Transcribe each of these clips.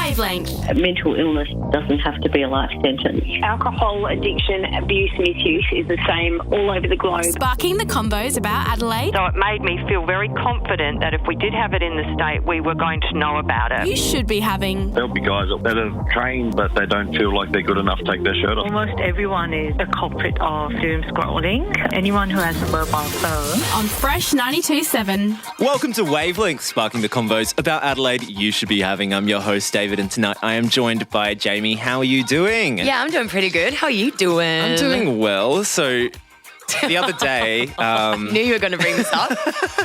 Wavelength. Mental illness doesn't have to be a life sentence. Alcohol addiction, abuse, misuse is the same all over the globe. Sparking the combos about Adelaide. So it made me feel very confident that if we did have it in the state, we were going to know about it. You should be having. There'll be guys that are trained, but they don't feel like they're good enough to take their shirt off. Almost everyone is a culprit of doom scrolling. Anyone who has a mobile phone. On Fresh 92.7. Welcome to Wavelength, sparking the convos about Adelaide you should be having. I'm your host, David, and tonight I am joined by Jamie. How are you doing? Yeah, I'm doing pretty good. How are you doing? I'm doing well. So the other day... I knew you were going to bring this up.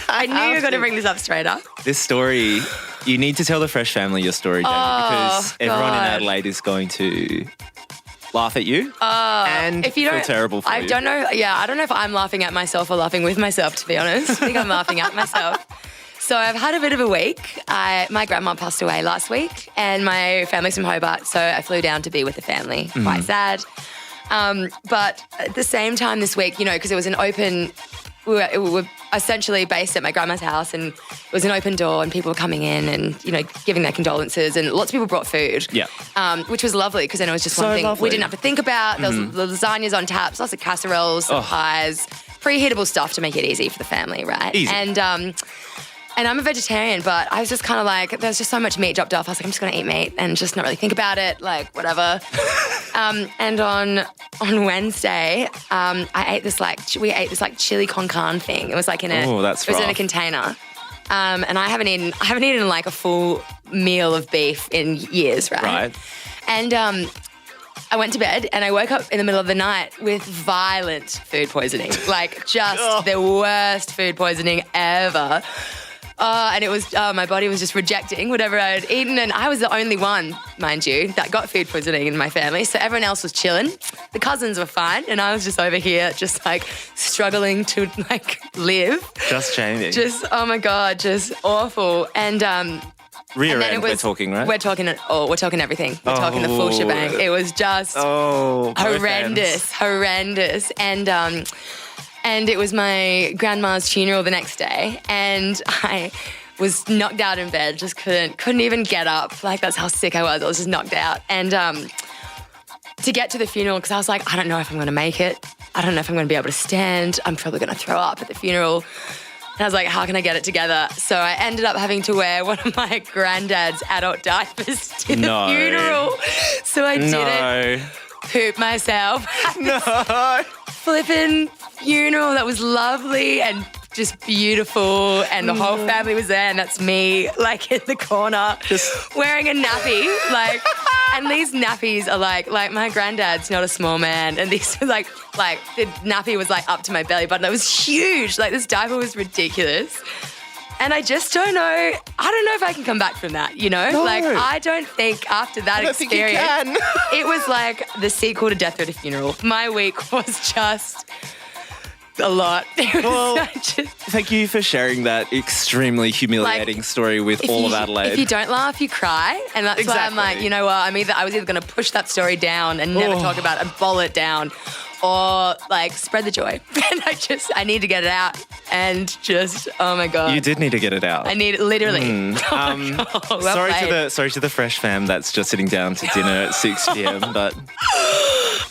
I knew you were going to bring this up straight up. This story, you need to tell the Fresh family your story, Jamie, because everyone in Adelaide is going to laugh at you and if you feel terrible for you. I don't know if I'm laughing at myself or laughing with myself, to be honest. I think I'm laughing at myself. So I've had a bit of a week. My grandma passed away last week and my family's from Hobart, so I flew down to be with the family. Quite sad. But at the same time this week, because it was an open... We were essentially based at my grandma's house and it was an open door and people were coming in and, giving their condolences and lots of people brought food, which was lovely because then it was just one thing we didn't have to think about. There was the lasagnas on taps, lots of casseroles, some pies, preheatable stuff to make it easy for the family, right? Easy. And I'm a vegetarian, but I was just kind of like, there's just so much meat dropped off. I was like, I'm just going to eat meat and just not really think about it, like whatever. And on Wednesday, we ate this chili con carne thing. It was like in a container. And I haven't eaten like a full meal of beef in years, right? Right. And I went to bed and I woke up in the middle of the night with violent food poisoning, like just the worst food poisoning ever. And it was, my body was just rejecting whatever I had eaten. And I was the only one, mind you, that got food poisoning in my family. So everyone else was chilling. The cousins were fine. And I was just over here, just struggling to live. Just Jamie. Just, oh my God, just awful. And, rear end we're talking, right? We're talking everything. We're talking the full shebang. It was just horrendous. And it was my grandma's funeral the next day, and I was knocked out in bed, just couldn't even get up. Like, that's how sick I was. I was just knocked out. And to get to the funeral, because I was like, I don't know if I'm going to make it. I don't know if I'm going to be able to stand. I'm probably going to throw up at the funeral. And I was like, how can I get it together? So I ended up having to wear one of my granddad's adult diapers to the funeral. So I didn't poop myself. No. Flippin' funeral that was lovely and just beautiful, and the whole family was there, and that's me in the corner just wearing a nappy, and these nappies are like my granddad's not a small man, and these were like the nappy was up to my belly button. It was huge. This diaper was ridiculous. And I just don't know. I don't know if I can come back from that, No. I don't think after that experience, it was like the sequel to Death at a Funeral. My week was just a lot. Thank you for sharing that extremely humiliating story with all of Adelaide. If you don't laugh, you cry. And that's why I'm like, you know what? I was either going to push that story down and never talk about it and bowl it down, or spread the joy. And I need to get it out. And just, oh my God. You did need to get it out. I need it, literally. Sorry to the Fresh fam that's just sitting down to dinner at 6 p.m, but...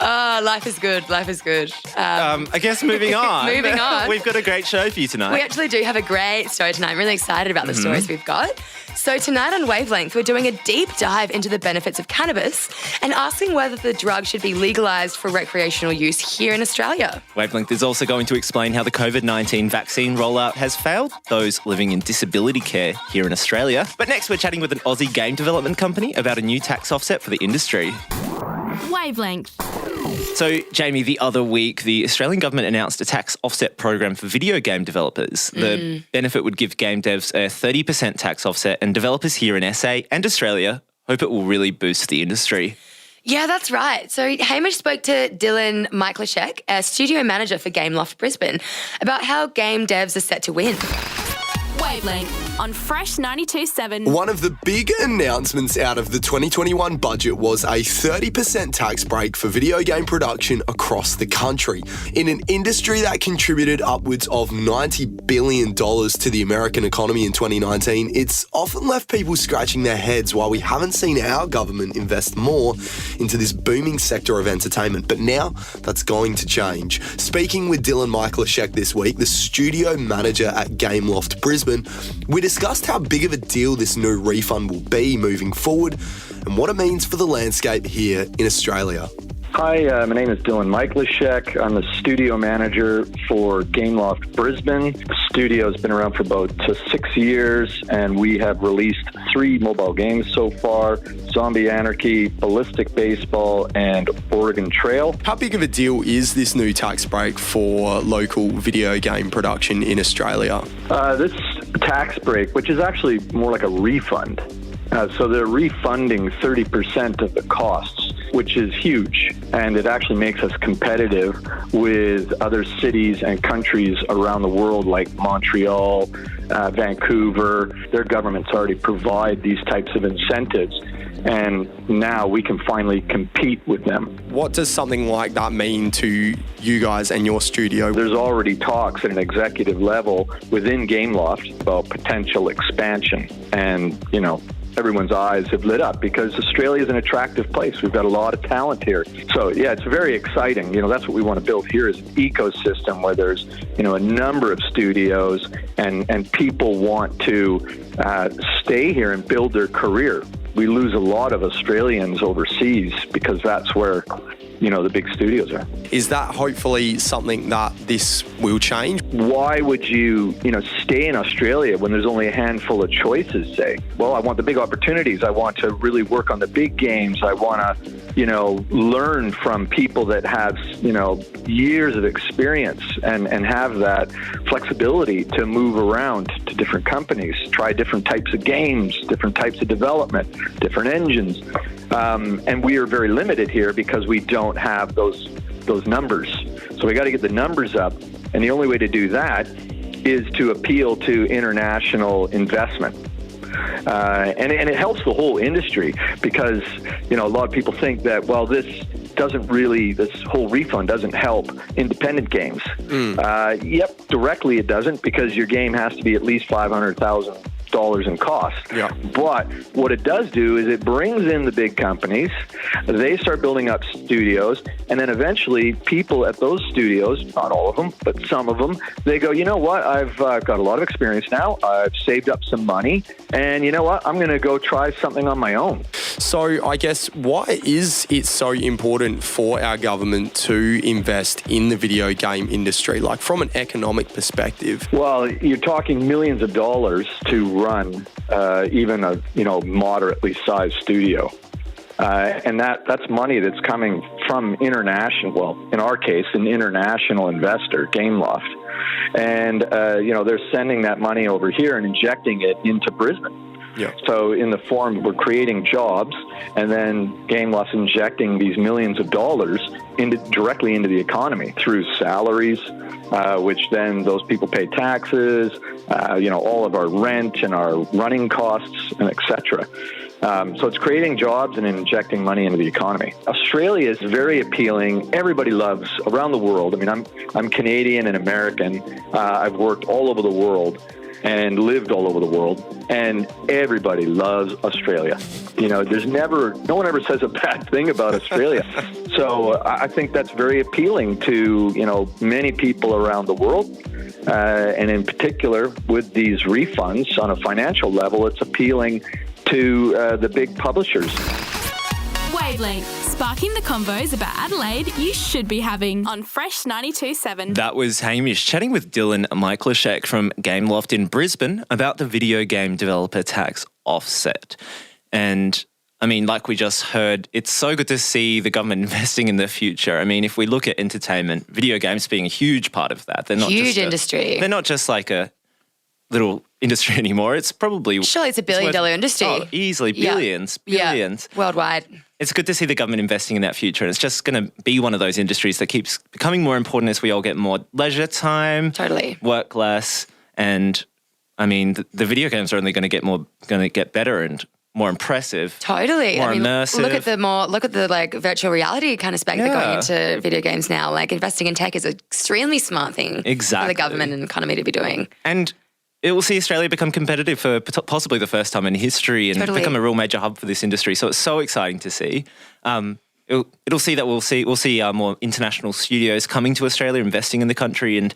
life is good. I guess moving on. We've got a great show for you tonight. We actually do have a great story tonight. I'm really excited about the stories we've got. So tonight on Wavelength, we're doing a deep dive into the benefits of cannabis and asking whether the drug should be legalised for recreational use here in Australia. Wavelength is also going to explain how the COVID-19 vaccine rollout has failed those living in disability care here in Australia. But next, we're chatting with an Aussie game development company about a new tax offset for the industry. Wavelength. So, Jamie, the other week, the Australian government announced a tax offset program for video game developers. The benefit would give game devs a 30% tax offset, and developers here in SA and Australia hope it will really boost the industry. Yeah, that's right. So Hamish spoke to Dylan Miklashek, a studio manager for Gameloft Brisbane, about how game devs are set to win. Wavelength on Fresh 92.7. One of the big announcements out of the 2021 budget was a 30% tax break for video game production across the country. In an industry that contributed upwards of $90 billion to the American economy in 2019, it's often left people scratching their heads why we haven't seen our government invest more into this booming sector of entertainment. But now that's going to change. Speaking with Miklashek this week, the studio manager at Gameloft Brisbane, we discussed how big of a deal this new refund will be moving forward and what it means for the landscape here in Australia. Hi, my name is Miklashek. I'm the studio manager for Gameloft Brisbane. The studio's been around for about 6 years, and we have released 3 mobile games so far: Zombie Anarchy, Ballistic Baseball, and Oregon Trail. How big of a deal is this new tax break for local video game production in Australia? This tax break, which is actually more like a refund, so they're refunding 30% of the costs, which is huge, and it actually makes us competitive with other cities and countries around the world like Montreal, Vancouver. Their governments already provide these types of incentives, and now we can finally compete with them. What does something like that mean to you guys and your studio? There's already talks at an executive level within Gameloft about potential expansion, and, everyone's eyes have lit up because Australia is an attractive place. We've got a lot of talent here. So, yeah, it's very exciting. That's what we want to build here is an ecosystem where there's, a number of studios and people want to stay here and build their career. We lose a lot of Australians overseas because that's where, the big studios are. Is that hopefully something that this will change? Why would you, stay in Australia when there's only a handful of choices, say? Well, I want the big opportunities. I want to really work on the big games. I want to, learn from people that have, years of experience and have that flexibility to move around to different companies, try different types of games, different types of development, different engines. And we are very limited here because we don't have those numbers. So we got to get the numbers up. And the only way to do that is to appeal to international investment. And it helps the whole industry because, a lot of people think that, this whole refund doesn't help independent games. Yep, directly it doesn't because your game has to be at least $500,000 in cost. Yeah. But what it does do is it brings in the big companies, they start building up studios, and then eventually people at those studios, not all of them, but some of them, they go, you know what, I've got a lot of experience now, I've saved up some money, and you know what, I'm going to go try something on my own. So I guess why is it so important for our government to invest in the video game industry, like from an economic perspective? Well, you're talking millions of dollars to run even a moderately sized studio. And that's money that's coming from international, well, in our case, an international investor, Gameloft. And, they're sending that money over here and injecting it into Brisbane. Yeah. So in the form, we're creating jobs, and then Gameloft's injecting these millions of dollars directly into the economy through salaries, which then those people pay taxes, all of our rent and our running costs, and et cetera. So it's creating jobs and injecting money into the economy. Australia is very appealing. Everybody loves around the world. I mean, I'm Canadian and American. I've worked all over the world and lived all over the world, and everybody loves Australia. No one ever says a bad thing about Australia. So I think that's very appealing to, many people around the world. And in particular, with these refunds on a financial level, it's appealing to the big publishers. Wavelength, sparking the convos about Adelaide you should be having on Fresh 92.7. That was Hamish chatting with Miklashek from Gameloft in Brisbane about the video game developer tax offset. And I mean, like we just heard, it's so good to see the government investing in the future. I mean, if we look at entertainment, video games being a huge part of that. They're not huge just industry. They're not just like a little industry anymore. It's probably... Surely it's a billion-dollar industry. Oh, easily. Billions. Yeah. Worldwide. It's good to see the government investing in that future. And it's just going to be one of those industries that keeps becoming more important as we all get more leisure time. Totally. Work less. And I mean, the video games are only going to get better and more impressive. Totally. More immersive. Look at the like virtual reality kind of spec they're going into video games now. Like investing in tech is an extremely smart thing for the government and economy to be doing. And it will see Australia become competitive for possibly the first time in history and become a real major hub for this industry. So it's so exciting to see. It'll see that we'll see more international studios coming to Australia, investing in the country, and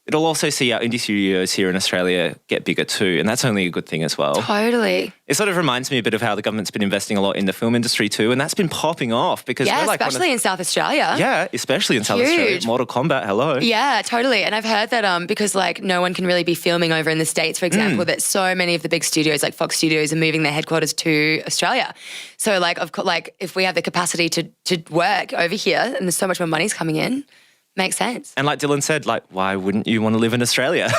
it'll also see our indie studios here in Australia get bigger too, and that's only a good thing as well. Totally. It sort of reminds me a bit of how the government's been investing a lot in the film industry too, and that's been popping off because we're like especially in South Australia. Yeah, especially in South Australia. Mortal Kombat, hello. Yeah, totally. And I've heard that because like no one can really be filming over in the States, for example, that so many of the big studios like Fox Studios are moving their headquarters to Australia. So like if we have the capacity to work over here and there's so much more money's coming in, makes sense. And like Dylan said, like, why wouldn't you want to live in Australia?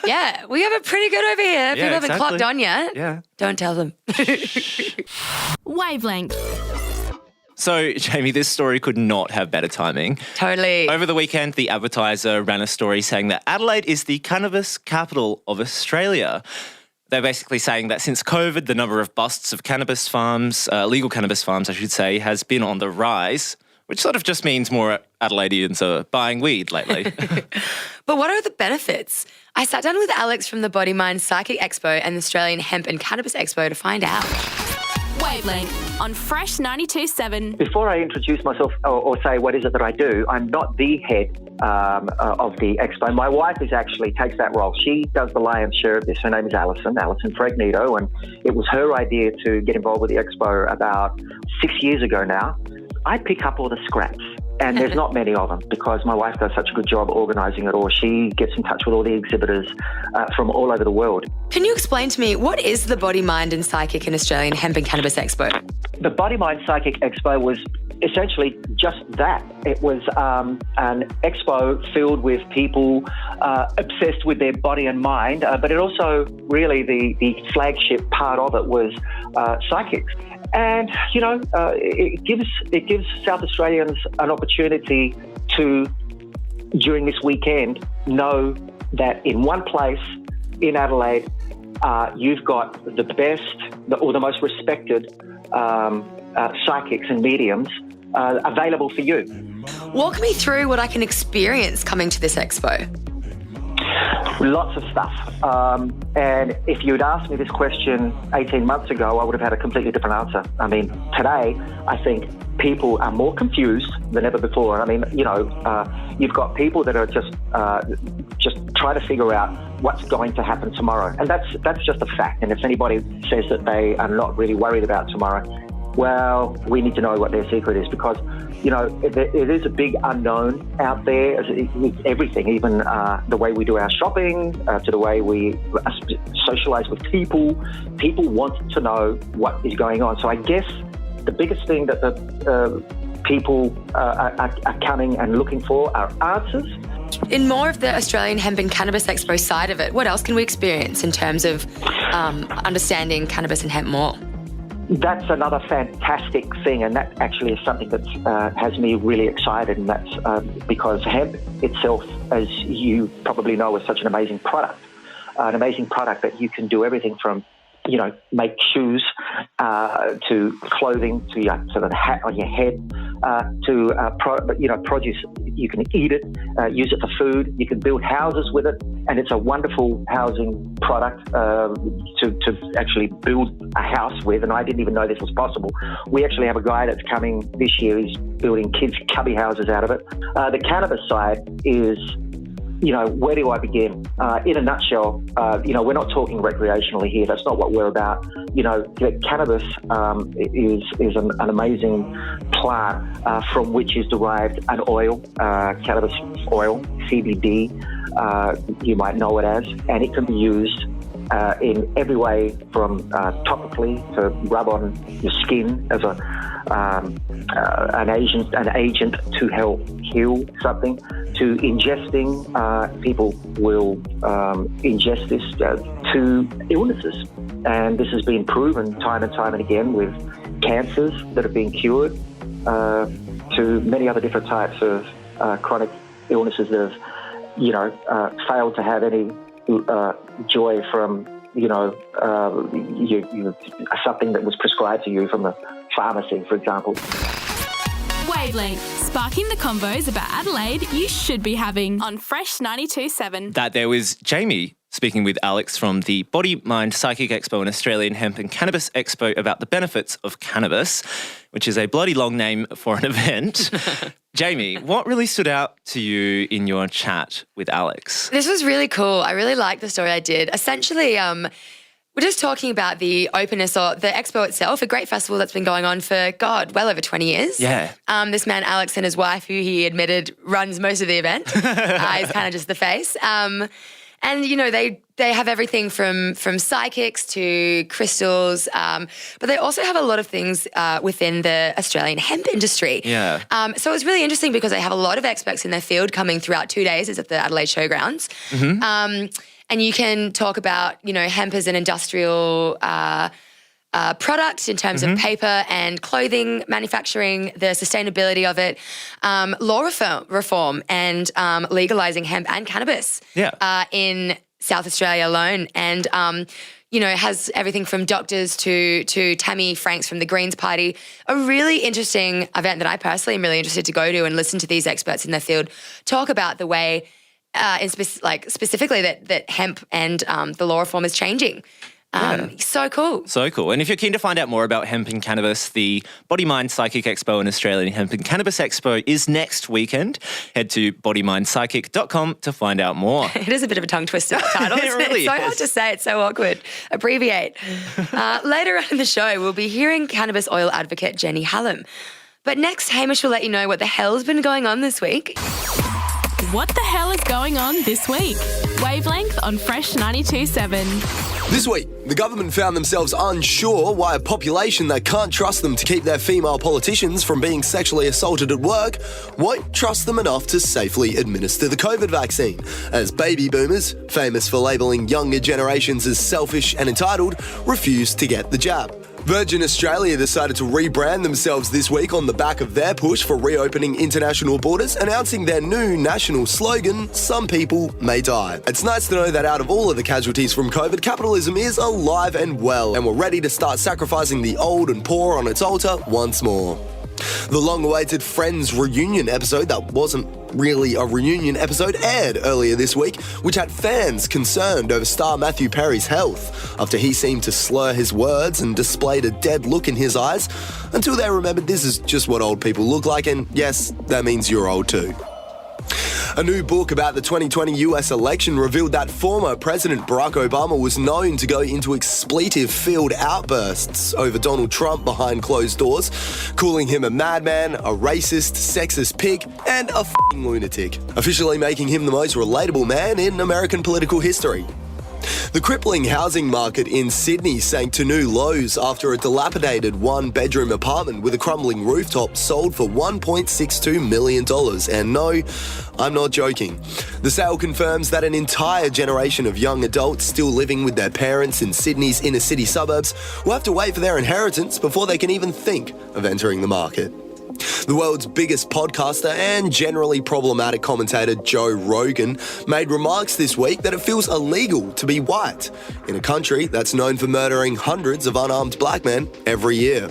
Yeah, we have it pretty good over here. People haven't clocked on yet. Yeah. Don't tell them. Wavelength. So, Jamie, this story could not have better timing. Totally. Over the weekend, the Advertiser ran a story saying that Adelaide is the cannabis capital of Australia. They're basically saying that since COVID, the number of busts of cannabis farms, legal cannabis farms, I should say, has been on the rise, which sort of just means more Adelaideans are buying weed lately. But what are the benefits? I sat down with Alex from the Body Mind Psychic Expo and the Australian Hemp and Cannabis Expo to find out. Wavelength on Fresh 92.7. Before I introduce myself or say what is it that I do, I'm not the head of the Expo. My wife actually takes that role. She does the lion's share of this. Her name is Alison Fragnito, and it was her idea to get involved with the Expo about 6 years ago now. I pick up all the scraps, and there's not many of them because my wife does such a good job organising it all. She gets in touch with all the exhibitors from all over the world. Can you explain to me, what is the Body, Mind and Psychic and Australian Hemp and Cannabis Expo? The Body, Mind, Psychic Expo was essentially just that. It was an expo filled with people obsessed with their body and mind, but it also really the flagship part of it was psychics. And, you know, it gives South Australians an opportunity to, during this weekend, know that in one place in Adelaide, you've got the best or the most respected psychics and mediums available for you. Walk me through what I can experience coming to this expo. Lots of stuff. And if you'd asked me this question 18 months ago, I would have had a completely different answer. I mean, today, I think people are more confused than ever before. I mean, you know, you've got people that are just trying to figure out what's going to happen tomorrow. And that's just a fact. And if anybody says that they are not really worried about tomorrow, well, we need to know what their secret is because, you know, it is a big unknown out there. It's everything, even the way we do our shopping, to the way we socialise with people. People want to know what is going on. So I guess the biggest thing that the people are coming and looking for are answers. In more of the Australian Hemp and Cannabis Expo side of it, what else can we experience in terms of understanding cannabis and hemp more? That's another fantastic thing, and that actually is something that has me really excited, and that's because hemp itself, as you probably know, is such an amazing product that you can do everything from, you know, make shoes to clothing to the hat on your head to produce. You can eat it, use it for food. You can build houses with it, and it's a wonderful housing product to actually build a house with. And I didn't even know this was possible. We actually have a guy that's coming this year. He's building kids' cubby houses out of it. The cannabis side is, you know, where do I begin? In a nutshell, you know, we're not talking recreationally here. That's not what we're about. You know, cannabis is an amazing plant from which is derived an oil, cannabis oil, CBD, you might know it as, and it can be used in every way from topically to rub on your skin as an agent to help heal something, to ingesting. People will ingest this to illnesses, and this has been proven time and time and again with cancers that have been cured, to many other different types of chronic illnesses that have, you know, failed to have any joy from, something that was prescribed to you from the pharmacy, for example. Wavelength, sparking the convos about Adelaide you should be having on Fresh 92.7. That there was Jamie speaking with Alex from the Body, Mind, Psychic Expo and Australian Hemp and Cannabis Expo about the benefits of cannabis, which is a bloody long name for an event. Jamie, what really stood out to you in your chat with Alex? This was really cool. I really liked the story I did. Essentially, we're just talking about the openness or the Expo itself, a great festival that's been going on for, well over 20 years. Yeah. This man, Alex, and his wife, who he admitted runs most of the event, is kind of just the face. And, they have everything from psychics to crystals, but they also have a lot of things within the Australian hemp industry. Yeah. So it's really interesting because they have a lot of experts in their field coming throughout 2 days. It's at the Adelaide Showgrounds. Mm-hmm. And you can talk about, hemp as an industrial product in terms of paper and clothing manufacturing, the sustainability of it, law reform and legalising hemp and cannabis in South Australia alone. And, has everything from doctors to Tammy Franks from the Greens Party. A really interesting event that I personally am really interested to go to and listen to these experts in their field talk about the way, specifically that hemp and the law reform is changing. So cool. So cool. And if you're keen to find out more about hemp and cannabis, the Body, Mind, Psychic Expo and Australian Hemp and Cannabis Expo is next weekend. Head to bodymindpsychic.com to find out more. It is a bit of a tongue twister, the title. It really it's so is. hard to say. It's so awkward. Abbreviate. Later on in the show, we'll be hearing cannabis oil advocate Jenny Hallam. But next, Hamish will let you know what the hell's been going on this week. What the hell is going on this week? Wavelength on Fresh 92.7. This week, the government found themselves unsure why a population that can't trust them to keep their female politicians from being sexually assaulted at work won't trust them enough to safely administer the COVID vaccine, as baby boomers, famous for labelling younger generations as selfish and entitled, refuse to get the jab. Virgin Australia decided to rebrand themselves this week on the back of their push for reopening international borders, announcing their new national slogan, "Some people may die." It's nice to know that out of all of the casualties from COVID, capitalism is alive and well, and we're ready to start sacrificing the old and poor on its altar once more. The long-awaited Friends reunion episode that wasn't really a reunion episode aired earlier this week, which had fans concerned over star Matthew Perry's health after he seemed to slur his words and displayed a dead look in his eyes until they remembered this is just what old people look like, and yes, that means you're old too. A new book about the 2020 US election revealed that former President Barack Obama was known to go into expletive-filled outbursts over Donald Trump behind closed doors, calling him a madman, a racist, sexist pig, and a f***ing lunatic, officially making him the most relatable man in American political history. The crippling housing market in Sydney sank to new lows after a dilapidated one-bedroom apartment with a crumbling rooftop sold for $1.62 million. And no, I'm not joking. The sale confirms that an entire generation of young adults still living with their parents in Sydney's inner-city suburbs will have to wait for their inheritance before they can even think of entering the market. The world's biggest podcaster and generally problematic commentator Joe Rogan made remarks this week that it feels illegal to be white in a country that's known for murdering hundreds of unarmed black men every year.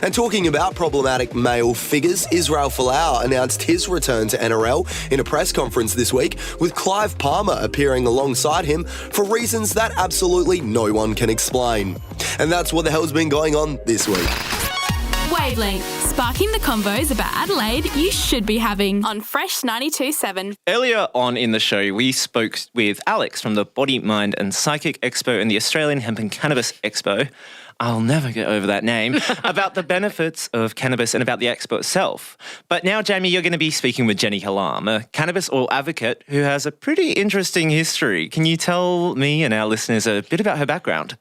And talking about problematic male figures, Israel Folau announced his return to NRL in a press conference this week, with Clive Palmer appearing alongside him for reasons that absolutely no one can explain. And that's what the hell's been going on this week. Wavelength, sparking the convos about Adelaide you should be having on Fresh 92.7. Earlier on in the show, we spoke with Alex from the Body, Mind and Psychic Expo and the Australian Hemp and Cannabis Expo. I'll never get over that name, about the benefits of cannabis and about the expo itself. But now, Jamie, you're going to be speaking with Jenny Hallam, a cannabis oil advocate who has a pretty interesting history. Can you tell me and our listeners a bit about her background?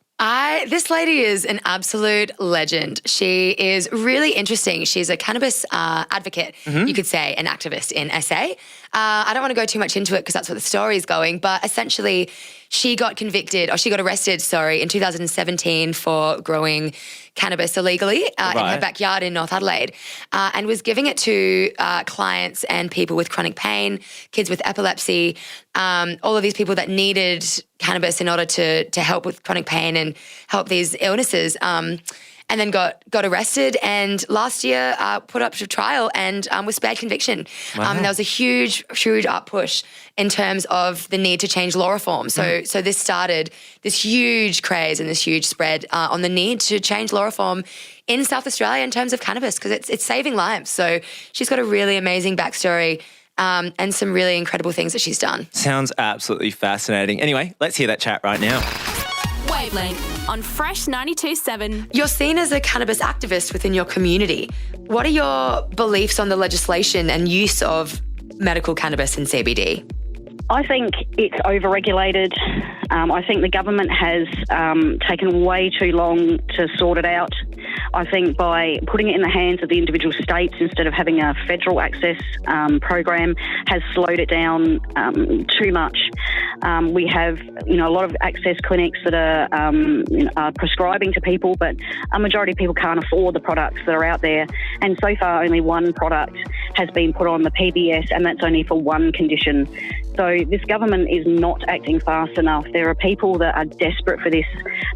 This lady is an absolute legend. She is really interesting. She's a cannabis advocate, you could say, an activist in SA. I don't want to go too much into it because that's what the story is going, but essentially she got arrested, in 2017 for growing cannabis illegally in her backyard in North Adelaide, and was giving it to clients and people with chronic pain, kids with epilepsy, all of these people that needed cannabis in order to help with chronic pain and help these illnesses. And then got arrested, and last year put up to trial and was spared conviction. Wow. There was a huge up push in terms of the need to change law reform. So this started this huge craze and this huge spread on the need to change law reform in South Australia in terms of cannabis, because it's saving lives. So she's got a really amazing backstory and some really incredible things that she's done. Sounds absolutely fascinating. Anyway, let's hear that chat right now. Wavelength on Fresh 92.7. You're seen as a cannabis activist within your community. What are your beliefs on the legislation and use of medical cannabis and CBD? I think it's overregulated. I think the government has taken way too long to sort it out. I think by putting it in the hands of the individual states instead of having a federal access program has slowed it down too much. We have, a lot of access clinics that are prescribing to people, but a majority of people can't afford the products that are out there. And so far, only one product has been put on the PBS, and that's only for one condition. So this government is not acting fast enough. There are people that are desperate for this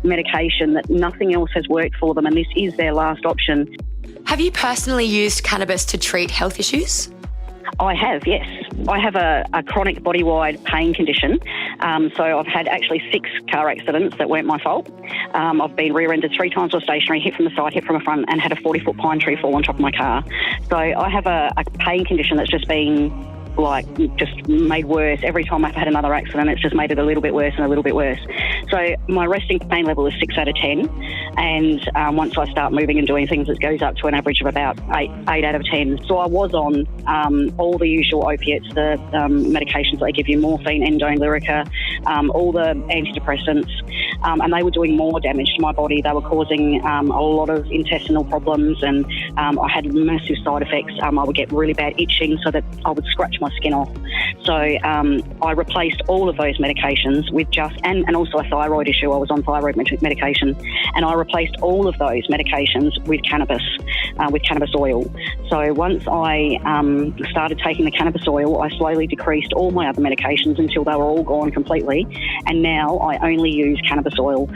medication, that nothing else has worked for them, and this is their last option. Have you personally used cannabis to treat health issues? I have, yes. I have a chronic body-wide pain condition. So I've had actually 6 car accidents that weren't my fault. I've been rear-ended 3 times or stationary, hit from the side, hit from the front, and had a 40-foot pine tree fall on top of my car. So I have a pain condition that's just been just made worse. Every time I've had another accident, it's just made it a little bit worse and a little bit worse. So my resting pain level is 6 out of 10. And once I start moving and doing things, it goes up to an average of about 8 out of 10. So I was on all the usual opiates, the medications that they give you, morphine, endone, Lyrica, all the antidepressants. And they were doing more damage to my body. They were causing a lot of intestinal problems, and I had massive side effects. I would get really bad itching so that I would scratch my skin off. So I replaced all of those medications with and also a thyroid issue. I was on thyroid medication, and I replaced all of those medications with cannabis oil. So once I started taking the cannabis oil, I slowly decreased all my other medications until they were all gone completely, and now I only use cannabis oil.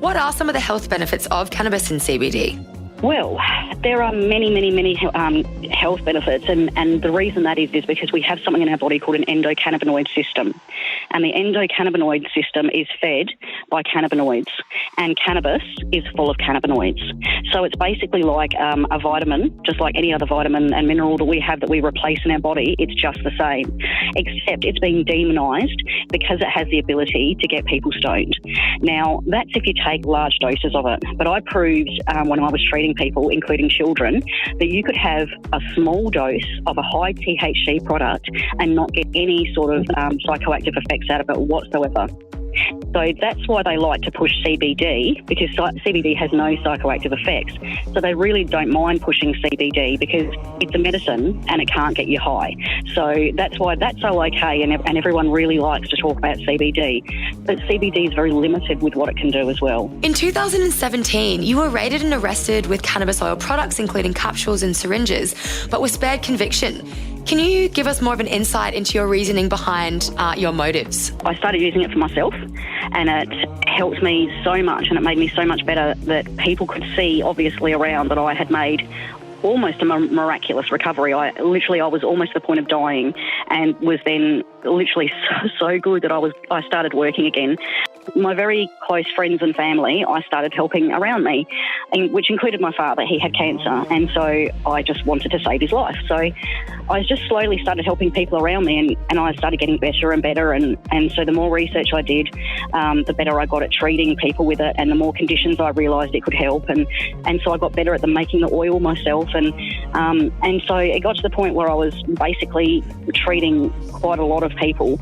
What are some of the health benefits of cannabis and CBD? Well, there are many health benefits, and the reason that is because we have something in our body called an endocannabinoid system. And the endocannabinoid system is fed by cannabinoids, and cannabis is full of cannabinoids. So it's basically like a vitamin, just like any other vitamin and mineral that we have that we replace in our body. It's just the same, except it's being demonised because it has the ability to get people stoned. Now, that's if you take large doses of it. But I proved when I was treating people, including children, that you could have a small dose of a high THC product and not get any sort of psychoactive effects out of it whatsoever. So that's why they like to push CBD, because CBD has no psychoactive effects. So they really don't mind pushing CBD because it's a medicine and it can't get you high. So that's why that's so okay, and everyone really likes to talk about CBD. But CBD is very limited with what it can do as well. In 2017, you were raided and arrested with cannabis oil products, including capsules and syringes, but were spared conviction. Can you give us more of an insight into your reasoning behind your motives? I started using it for myself, and it helped me so much, and it made me so much better that people could see, obviously, around that I had made almost a miraculous recovery. I was almost at the point of dying, and was then literally so good that I started working again. My very close friends and family, I started helping around me, which included my father. He had cancer, and so I just wanted to save his life. So I just slowly started helping people around me, and I started getting better and better. And so the more research I did, the better I got at treating people with it, and the more conditions I realised it could help. And so I got better at making the oil myself. And so it got to the point where I was basically treating quite a lot of people.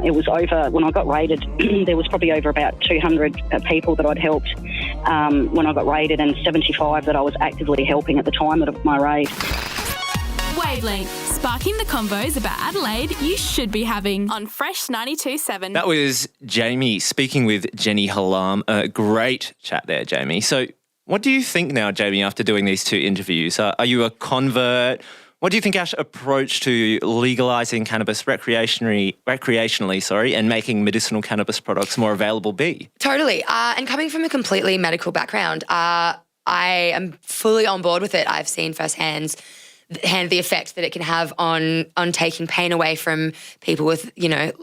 It was over, when I got raided, there was probably over about 200 people that I'd helped when I got raided, and 75 that I was actively helping at the time of my raid. Wavelength, sparking the convos about Adelaide you should be having on Fresh 92.7. That was Jamie speaking with Jenny Hallam. A great chat there, Jamie. So what do you think now, Jamie, after doing these two interviews? Are you a convert? What do you think our approach to legalising cannabis recreationally, and making medicinal cannabis products more available be? Totally. And coming from a completely medical background, I am fully on board with it. I've seen firsthand the effect that it can have on taking pain away from people with,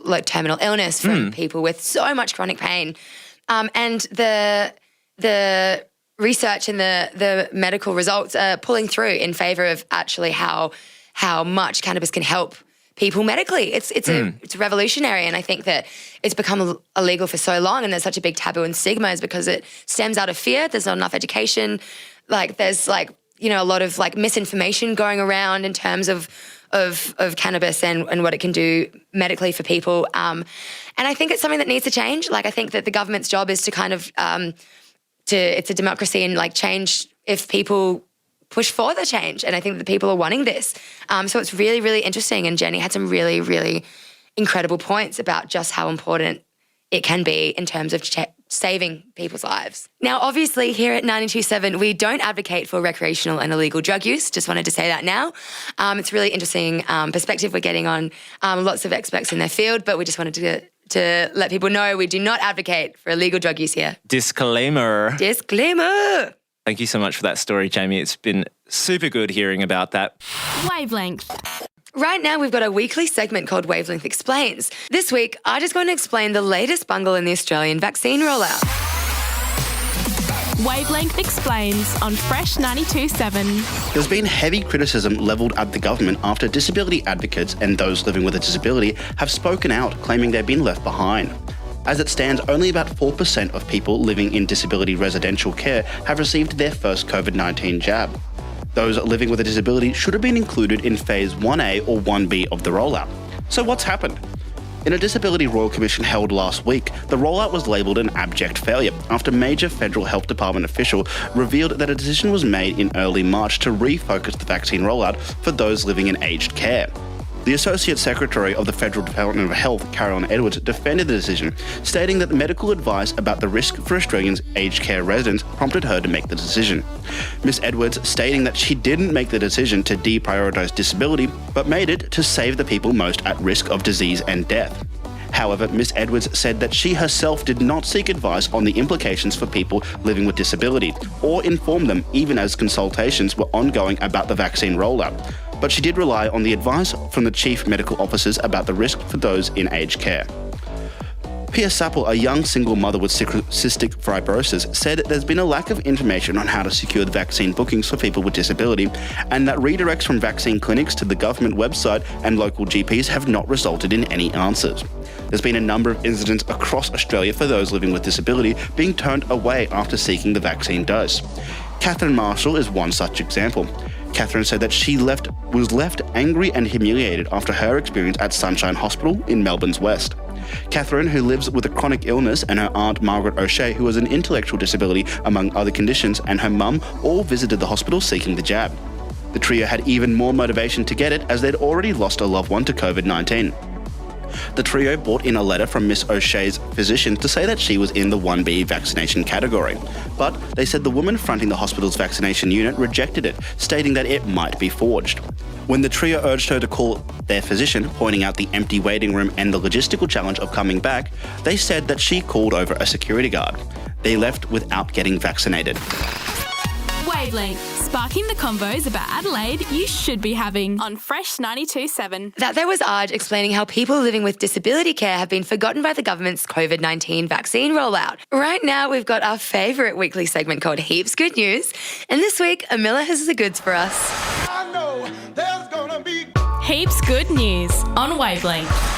like terminal illness, from people with so much chronic pain. And the research and the medical results are pulling through in favour of actually how much cannabis can help people medically. It's revolutionary, and I think that it's become illegal for so long, and there's such a big taboo and stigma is because it stems out of fear. There's not enough education. There's a lot of misinformation going around in terms of cannabis and what it can do medically for people. And I think it's something that needs to change. I think that the government's job is to kind of it's a democracy and change if people push for the change. And I think that people are wanting this. So it's really, really interesting. And Jenny had some really, really incredible points about just how important it can be in terms of saving people's lives. Now, obviously, here at 92.7, we don't advocate for recreational and illegal drug use. Just wanted to say that now. It's a really interesting perspective we're getting on lots of experts in their field, but we just wanted to let people know we do not advocate for illegal drug use here. Disclaimer. Thank you so much for that story, Jamie. It's been super good hearing about that. Wavelength. Right now, we've got a weekly segment called Wavelength Explains. This week, I'm just going to explain the latest bungle in the Australian vaccine rollout. Wavelength Explains on Fresh 92.7. There's been heavy criticism levelled at the government after disability advocates and those living with a disability have spoken out, claiming they've been left behind. As it stands, only about 4% of people living in disability residential care have received their first COVID-19 jab. Those living with a disability should have been included in Phase 1A or 1B of the rollout. So what's happened? In a Disability Royal Commission held last week, the rollout was labelled an abject failure after major federal health department official revealed that a decision was made in early March to refocus the vaccine rollout for those living in aged care. The Associate Secretary of the Federal Department of Health, Carolyn Edwards, defended the decision, stating that the medical advice about the risk for Australians' aged care residents prompted her to make the decision. Ms. Edwards stating that she didn't make the decision to deprioritise disability, but made it to save the people most at risk of disease and death. However, Ms. Edwards said that she herself did not seek advice on the implications for people living with disability, or inform them even as consultations were ongoing about the vaccine rollout. But she did rely on the advice from the chief medical officers about the risk for those in aged care. Pia Sapple, a young single mother with cystic fibrosis, said there's been a lack of information on how to secure the vaccine bookings for people with disability, and that redirects from vaccine clinics to the government website and local GPs have not resulted in any answers. There's been a number of incidents across Australia for those living with disability being turned away after seeking the vaccine dose. Catherine Marshall is one such example. Catherine said that she was left angry and humiliated after her experience at Sunshine Hospital in Melbourne's West. Catherine, who lives with a chronic illness, and her aunt Margaret O'Shea, who has an intellectual disability among other conditions, and her mum all visited the hospital seeking the jab. The trio had even more motivation to get it as they'd already lost a loved one to COVID-19. The trio brought in a letter from Miss O'Shea's physician to say that she was in the 1B vaccination category, but they said the woman fronting the hospital's vaccination unit rejected it, stating that it might be forged. When the trio urged her to call their physician, pointing out the empty waiting room and the logistical challenge of coming back, they said that she called over a security guard. They left without getting vaccinated. Wavelength, sparking the convos about Adelaide you should be having on Fresh 92.7. That there was Arj explaining how people living with disability care have been forgotten by the government's COVID-19 vaccine rollout. Right now, we've got our favourite weekly segment called Heaps Good News. And this week, Amila has the goods for us. I know there's gonna be Heaps Good News on Wavelength.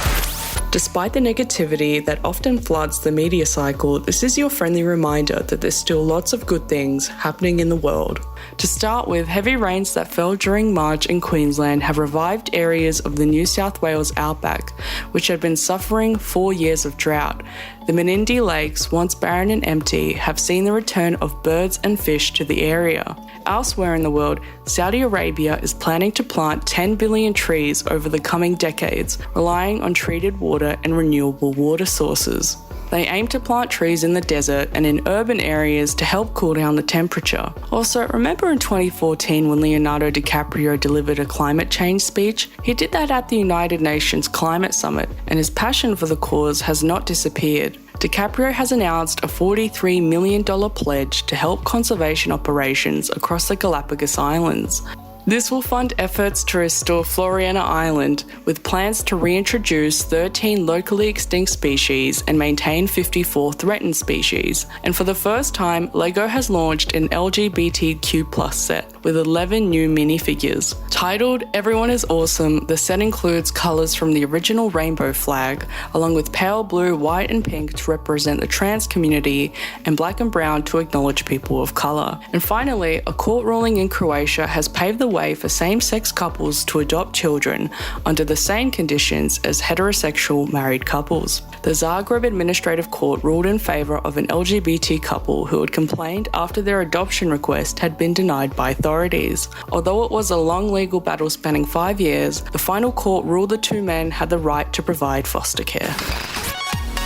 Despite the negativity that often floods the media cycle, this is your friendly reminder that there's still lots of good things happening in the world. To start with, heavy rains that fell during March in Queensland have revived areas of the New South Wales outback, which had been suffering 4 years of drought. The Menindee Lakes, once barren and empty, have seen the return of birds and fish to the area. Elsewhere in the world, Saudi Arabia is planning to plant 10 billion trees over the coming decades, relying on treated water and renewable water sources. They aim to plant trees in the desert and in urban areas to help cool down the temperature. Also, remember in 2014 when Leonardo DiCaprio delivered a climate change speech? He did that at the United Nations Climate Summit, and his passion for the cause has not disappeared. DiCaprio has announced a $43 million pledge to help conservation operations across the Galapagos Islands. This will fund efforts to restore Floriana Island, with plans to reintroduce 13 locally extinct species and maintain 54 threatened species. And for the first time, LEGO has launched an LGBTQ+ set with 11 new minifigures. Titled Everyone is Awesome, the set includes colours from the original rainbow flag, along with pale blue, white and pink to represent the trans community, and black and brown to acknowledge people of colour. And finally, a court ruling in Croatia has paved the way for same-sex couples to adopt children under the same conditions as heterosexual married couples. The Zagreb Administrative Court ruled in favour of an LGBT couple who had complained after their adoption request had been denied by authorities. Although it was a long legal battle spanning 5 years, the final court ruled the two men had the right to provide foster care.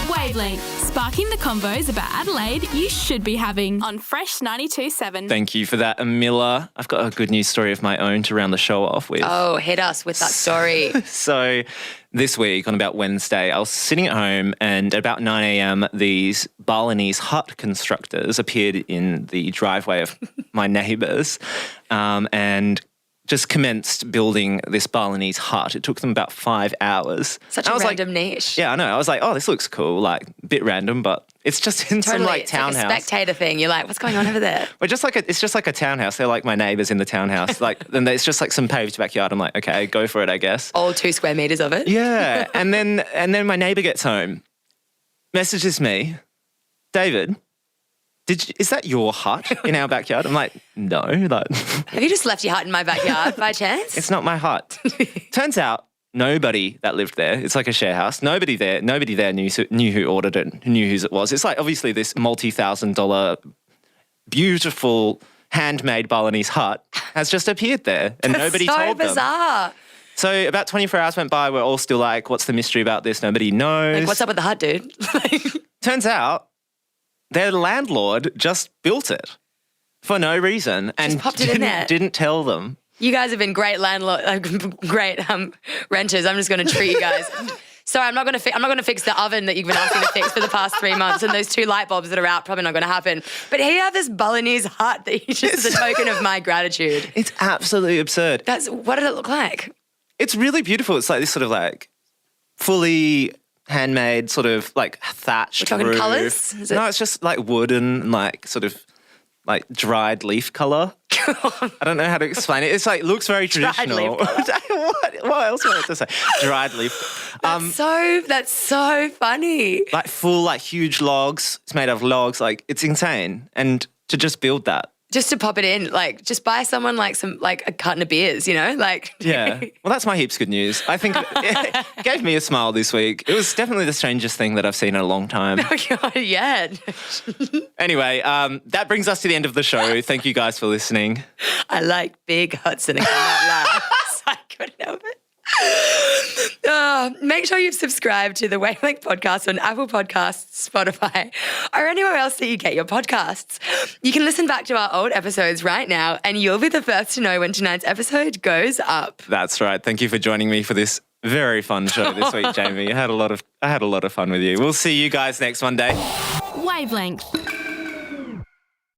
Wavelength, sparking the convos about Adelaide you should be having on Fresh 92.7. Thank you for that, Amila. I've got a good news story of my own to round the show off with. Oh, hit us with that story. So this week on about Wednesday, I was sitting at home and at about 9 a.m, these Balinese hut constructors appeared in the driveway of my neighbours and just commenced building this Balinese hut. It took them about 5 hours. Such a random niche. Yeah, I know. I was like, oh, this looks cool. Like, a bit random, but it's just in some like townhouse. It's like a spectator thing. You're like, what's going on over there? Well, it's just like a townhouse. They're like my neighbours in the townhouse. Like, and it's just like some paved backyard. I'm like, okay, go for it, I guess. All 2 square metres of it. Yeah. and then my neighbour gets home, messages me, David, is that your hut in our backyard? I'm like, no. Like, have you just left your hut in my backyard by chance? It's not my hut. Turns out nobody that lived there, it's like a share house, nobody there knew who ordered it, knew whose it was. It's like obviously this multi-$1,000 beautiful handmade Balinese hut has just appeared there and nobody told them. So bizarre. So about 24 hours went by, we're all still like, what's the mystery about this? Nobody knows. Like, what's up with the hut, dude? Turns out their landlord just built it for no reason and popped it in there. Didn't tell them. You guys have been great great renters. I'm just going to treat you guys. Sorry, I'm not going to fix the oven that you've been asking to fix for the past 3 months, and those 2 light bulbs that are out, probably not going to happen. But here you have this Balinese hut that you just as a token of my gratitude. It's absolutely absurd. What did it look like? It's really beautiful. It's like this sort of like fully handmade sort of like thatched We're talking roof. colours? No, it's just like wood and like sort of like dried leaf colour. I don't know how to explain it. It's like looks very traditional. What else am I to say? Dried leaf. That's so funny. Like full like huge logs. It's made of logs. Like it's insane. And to just build that. Just to pop it in, like just buy someone like a carton of beers, you know, like. Yeah. Well, that's my heaps good news. I think it gave me a smile this week. It was definitely the strangest thing that I've seen in a long time. Oh God, yeah. Anyway, that brings us to the end of the show. Thank you guys for listening. I like big huts and I cannot laugh. So I couldn't help it. Make sure you've subscribed to the Wavelength Podcast on Apple Podcasts, Spotify, or anywhere else that you get your podcasts. You can listen back to our old episodes right now and you'll be the first to know when tonight's episode goes up. That's right. Thank you for joining me for this very fun show this week, Jamie. I had a lot of fun with you. We'll see you guys next Monday. Wavelength.